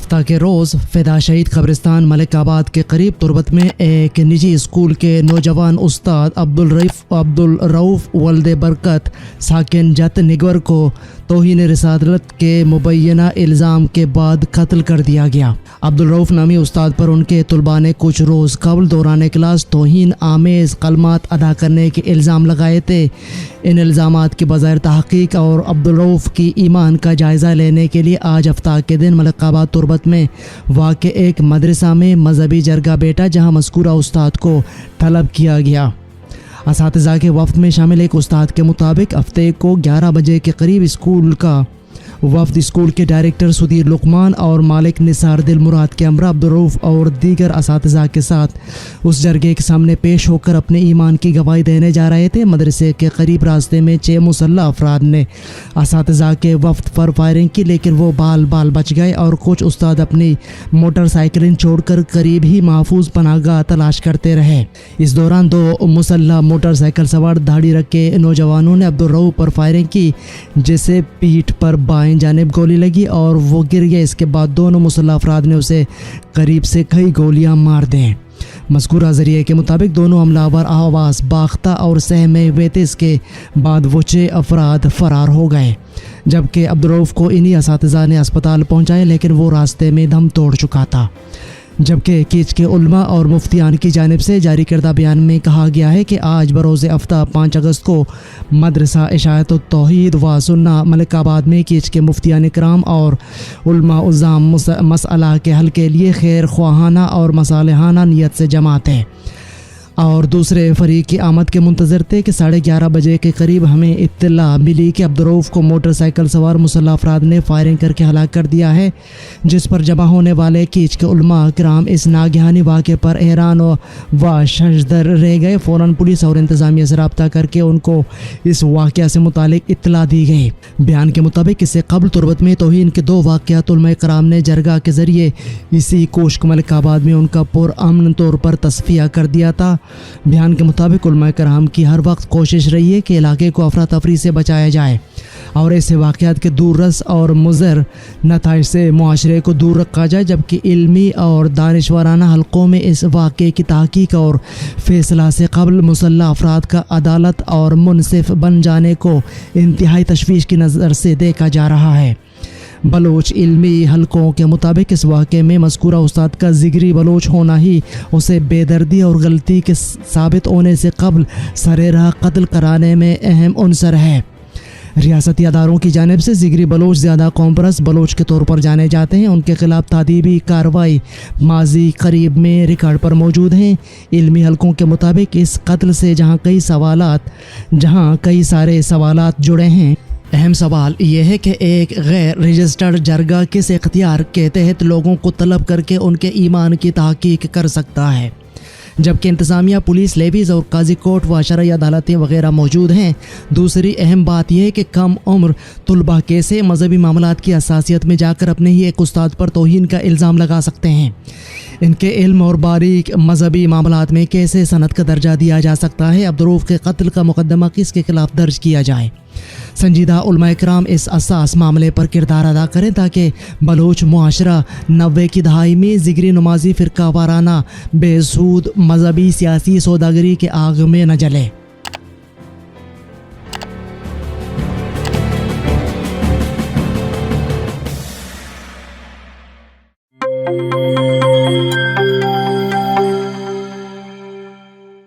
हफ्ता के रोज़ फिदा शहीद कब्रिस्तान मलिकाबाद के करीब तुरबत में एक निजी स्कूल के नौजवान उस्ताद अब्दुल रऊफ़ वल्द बरकत साकिन जत निगर को तौहीन रिसालत के मुबैना इल्ज़ाम के बाद कत्ल कर दिया गया। अब्दुल रऊफ़ नामी उस्ताद पर उनके तलबा ने कुछ रोज़ कबल दौरान क्लास तौहीन आमेज़ कलमात अदा करने के इल्ज़ाम लगाए थे। इन इल्ज़ामात की बग़ैर तहक़ीक़ और अब्दुल रऊफ़ की ईमान का जायज़ा लेने के लिए आज हफ्ता के दिन मलिकाबाद तुरबत में वाक़ एक मदरसा में मजहबी जरगा बैठा, जहाँ मज़कूरा उस्ताद को तलब किया गया। असातिज़ा के वफ़द में शामिल एक उस्ताद के मुताबिक हफ्ते को 11 बजे के करीब स्कूल का वफ़द स्कूल के डायरेक्टर सुधीर लुकमान और मालिक निसार दिल मुराद के हमरा अब्दुल रऊफ़ और दीगर असातिज़ा के साथ उस जरगे के सामने पेश होकर अपने ईमान की गवाही देने जा रहे थे। मदरसे के करीब रास्ते में 6 मुसल्लह अफराद ने असातिज़ा के वफ़द पर फायरिंग की, लेकिन वो बाल बच गए और कुछ उस्ताद अपनी मोटरसाइकिलें छोड़कर करीब ही महफूज पनाहगाह तलाश करते रहे। इस दौरान 2 मुसल्लह मोटरसाइकिल सवार दाढ़ी रखे नौजवानों ने अब्दुल रऊफ़ पर फायरिंग की, जिससे पीठ पर बाएं जानिब गोली लगी और वो गिर गया। इसके बाद दोनों मुसल्लह अफराद ने उसे करीब से कई गोलियां मार दें। मज़कूरा ज़रिए के मुताबिक दोनों हमलावर आवाज़ बाख्ता और सहमे हुए थे। इसके बाद वो 6 अफराद फ़रार हो गए, जबकि अब्दुल रऊफ़ को इन्हीं असातिज़ा ने अस्पताल पहुंचाया, लेकिन वो रास्ते में दम तोड़ चुका था। जबकि कीच के उलमा और मुफ्तियान की जानिब से जारी करदा बयान में कहा गया है कि आज बरोज़ हफ्ता 5 अगस्त को मदरसा इशाअतुत तौहीद व सुन्ना मलिकाबाद में कीच के मुफ्तियान इकराम और उलमा उज़्ज़ाम मसअला के हल के लिए खैर ख्वाहाना और मसालिहाना नियत से जमात है और दूसरे फरीक की आमद के मुंतज़र थे कि 11:30 बजे के करीब हमें इत्तला मिली कि अब्दुल रऊफ़ को मोटरसाइकिल सवार मुसल्लह अफराद ने फायरिंग करके हलाक कर दिया है, जिस पर जमा होने वाले कीच के उलमा किराम इस नागहानी वाक़े पर हैरान व शशदर रह गए। फ़ौरन पुलिस और इंतज़ामिया से रब्ता करके उनको इस वाक़या से मुतालिक इत्तला दी गई। बयान के मुताबिक इससे कबल तुरबत में तौहीन के 2 वाक़यात उलमा किराम ने जरगा के ज़रिए इसी कोश्क मलिकाबाद में उनका पुरअमन तौर पर तस्फिया कर दिया था। बयान के मुताबिक उलमा कराम की हर वक्त कोशिश रही है कि इलाके को अफरा तफरी से बचाया जाए और ऐसे वाक़यात के दूररस और मुज़र नताइज से मुआशरे को दूर रखा जाए, जबकि इल्मी और दानिशवराना हलकों में इस वाक़े की तहक़ीक़ और फ़ैसला से कबल मुसल्लह अफराद का अदालत और मुनसिफ बन जाने को इंतहाई तशवीश की नज़र से देखा जा रहा है। बलोच इल्मी हलकों के मुताबिक इस वाक़े में मज़कूरा उस्ताद का जिगरी बलोच होना ही उसे बेदर्दी और गलती के साबित होने से कबल सरे राह कत्ल कराने में अहम उनसर है। रियासती अदारों की जानिब से जिगरी बलोच ज़्यादा कॉम्परस बलोच के तौर पर जाने जाते हैं। उनके खिलाफ तादीबी कार्रवाई माजी करीब में रिकॉर्ड पर मौजूद हैं। इल्मी हलकों के मुताबिक इस कत्ल से जहाँ कई सारे सवालात जुड़े हैं, अहम सवाल यह है कि एक गैर रजिस्टर्ड जरगा किस इख्तियार के तहत लोगों को तलब करके उनके ईमान की तहक़ीक़ कर सकता है, जबकि इंतज़ामिया, पुलिस, लेवीज़ और काजी कोर्ट व शरई अदालतें वगैरह मौजूद हैं। दूसरी अहम बात यह है कि कम उम्र तलबा कैसे मजहबी मामलात की हसासियत में जाकर अपने ही एक उस्ताद पर तौहीन का इल्ज़ाम लगा सकते हैं। इनके इल्म और बारीक मजहबी मामलात में कैसे सनद का दर्जा दिया जा सकता है। अब्दुल रऊफ़ के कत्ल का मुकदमा किसके खिलाफ दर्ज किया जाए। संजीदा उलमा इकराम इस असास मामले पर किरदार अदा करें ताकि बलोच मुआशरा 90 की दहाई में जिगरी नमाजी फ़िरका वाराना बेसूद मजहबी सियासी सौदागरी के आग में न जले।